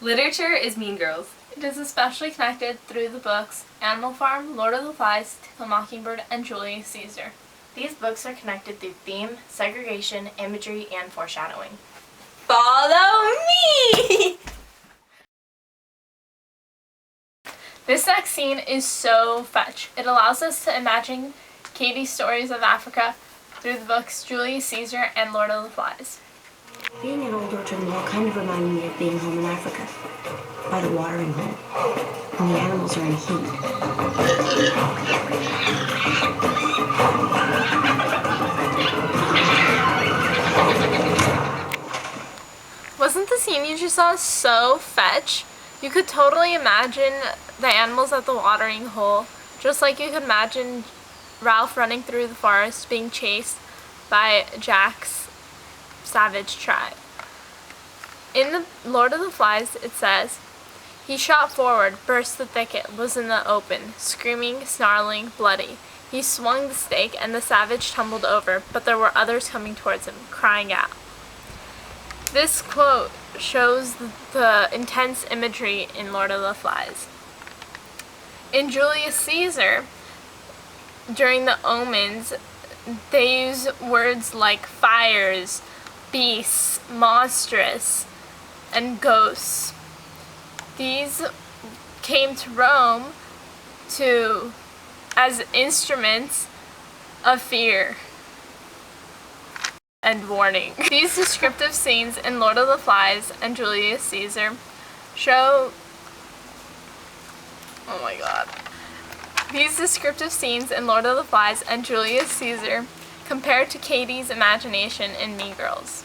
Literature is Mean Girls. It is especially connected through the books Animal Farm, Lord of the Flies, To Kill a Mockingbird, and Julius Caesar. These books are connected through theme, segregation, imagery, and foreshadowing. Follow me! This next scene is so fetch. It allows us to imagine Katie's stories of Africa through the books Julius Caesar and Lord of the Flies. Being at Old Orchard Mill kind of reminded me of being home in Africa, by the watering hole, and the animals are in heat. Wasn't the scene you just saw so fetch? You could totally imagine the animals at the watering hole, just like you could imagine Ralph running through the forest being chased by Jack's savage tribe. In the Lord of the Flies, it says, "He shot forward, burst the thicket, was in the open, screaming, snarling, bloody. He swung the stake, and the savage tumbled over, but there were others coming towards him, crying out." This quote shows the intense imagery in Lord of the Flies. In Julius Caesar, during the omens, they use words like fires, beasts, monstrous, and ghosts. These came to Rome as instruments of fear and warning. These descriptive scenes in Lord of the Flies and Julius Caesar show... Oh my god. These descriptive scenes in Lord of the Flies and Julius Caesar compared to Katie's imagination in Mean Girls.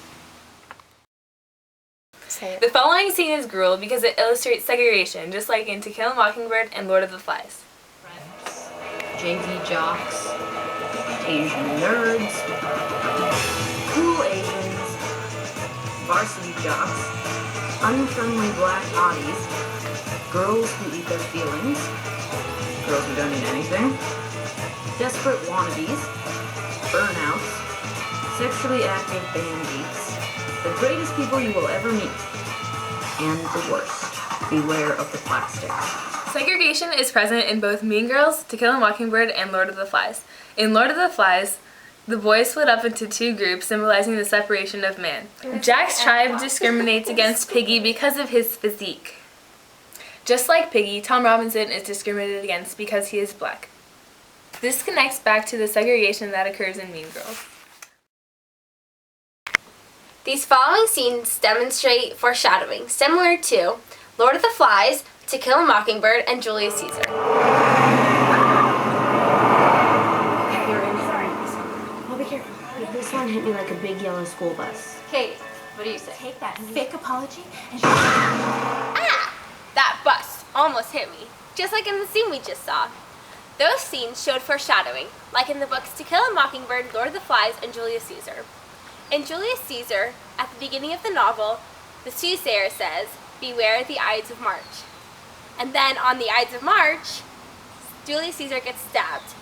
The following scene is gruel because it illustrates segregation, just like in To Kill a Mockingbird and Lord of the Flies. Friends, janky jocks, Asian nerds, cool Asians, varsity jocks, unfriendly black hotties, girls who eat their feelings, girls who don't eat anything, desperate wannabes, burnouts, sexually active band geeks, the greatest people you will ever meet, and the worst. Beware of the plastic. Segregation is present in both Mean Girls, To Kill a Mockingbird, and Lord of the Flies. In Lord of the Flies, the boys split up into two groups, symbolizing the separation of man. Jack's tribe discriminates against Piggy because of his physique. Just like Piggy, Tom Robinson is discriminated against because he is black. This connects back to the segregation that occurs in Mean Girls. These following scenes demonstrate foreshadowing, similar to Lord of the Flies, To Kill a Mockingbird, and Julius Caesar. You're in. Sorry. I'll be careful. This one hit me like a big yellow school bus. Katie, what do you say? Take that fake apology and Ah! That bus almost hit me, just like in the scene we just saw. Those scenes showed foreshadowing, like in the books To Kill a Mockingbird, Lord of the Flies, and Julius Caesar. In Julius Caesar, at the beginning of the novel, the soothsayer says, "Beware the Ides of March." And then on the Ides of March, Julius Caesar gets stabbed.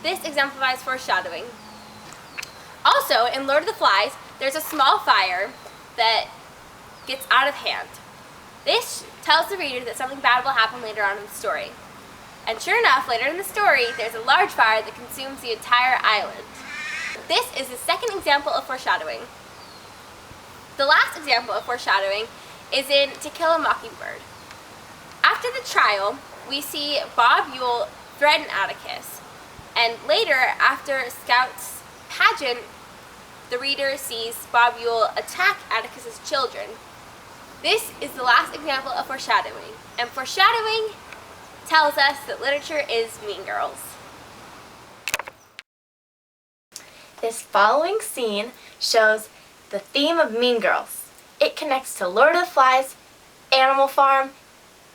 This exemplifies foreshadowing. Also, in Lord of the Flies, there's a small fire that gets out of hand. This tells the reader that something bad will happen later on in the story. And sure enough, later in the story, there's a large fire that consumes the entire island. This is the second example of foreshadowing. The last example of foreshadowing is in To Kill a Mockingbird. After the trial, we see Bob Ewell threaten Atticus, and later, after Scout's pageant, the reader sees Bob Ewell attack Atticus's children. This is the last example of foreshadowing, and foreshadowing tells us that literature is Mean Girls. This following scene shows the theme of Mean Girls. It connects to Lord of the Flies, Animal Farm,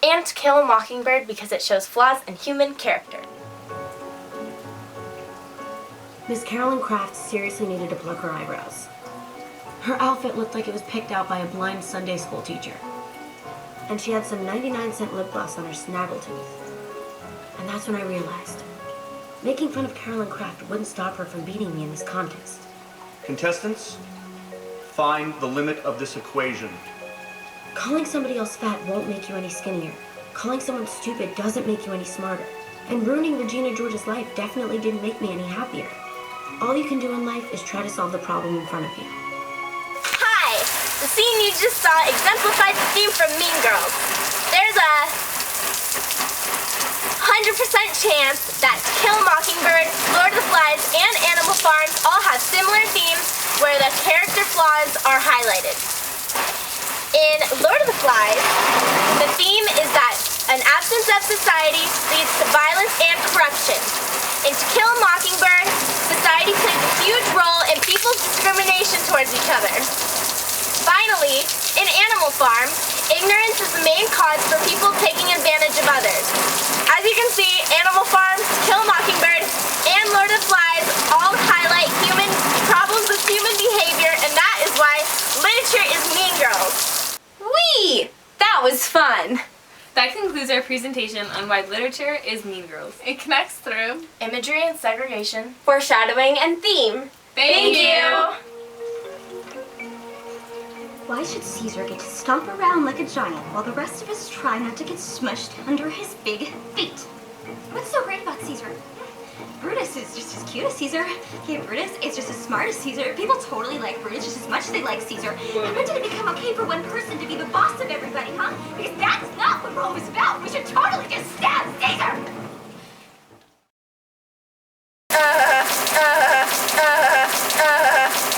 and To Kill a Mockingbird because it shows flaws in human character. Miss Carolyn Craft seriously needed to pluck her eyebrows. Her outfit looked like it was picked out by a blind Sunday school teacher. And she had some 99-cent lip gloss on her snaggletooth. And that's when I realized, making fun of Carolyn Craft wouldn't stop her from beating me in this contest. Contestants, find the limit of this equation. Calling somebody else fat won't make you any skinnier. Calling someone stupid doesn't make you any smarter. And ruining Regina George's life definitely didn't make me any happier. All you can do in life is try to solve the problem in front of you. Hi! The scene you just saw exemplifies the theme from Mean Girls. There's a 100% chance that To Kill a Mockingbird, Lord of the Flies, and Animal Farm all have similar themes where the character flaws are highlighted. In Lord of the Flies, the theme is that an absence of society leads to violence and corruption. In To Kill a Mockingbird, society plays a huge role in people's discrimination towards each other. Finally, in Animal Farm, ignorance is the main cause for people taking advantage of others. As you can see, Animal Farm, To Kill a Mockingbird, and Lord of the Flies all highlight human problems with human behavior, and that is why literature is Mean Girls. Whee! That was fun! That concludes our presentation on why literature is Mean Girls. It connects through Imagery and segregation. Foreshadowing and theme. Thank you! Why should Caesar get to stomp around like a giant while the rest of us try not to get smushed under his big feet? What's so great about Caesar? Brutus is just as cute as Caesar. Okay, Brutus is just as smart as Caesar. People totally like Brutus just as much as they like Caesar. And when did it become okay for one person to be the boss of everybody, huh? Because that's not what Rome is about. We should totally just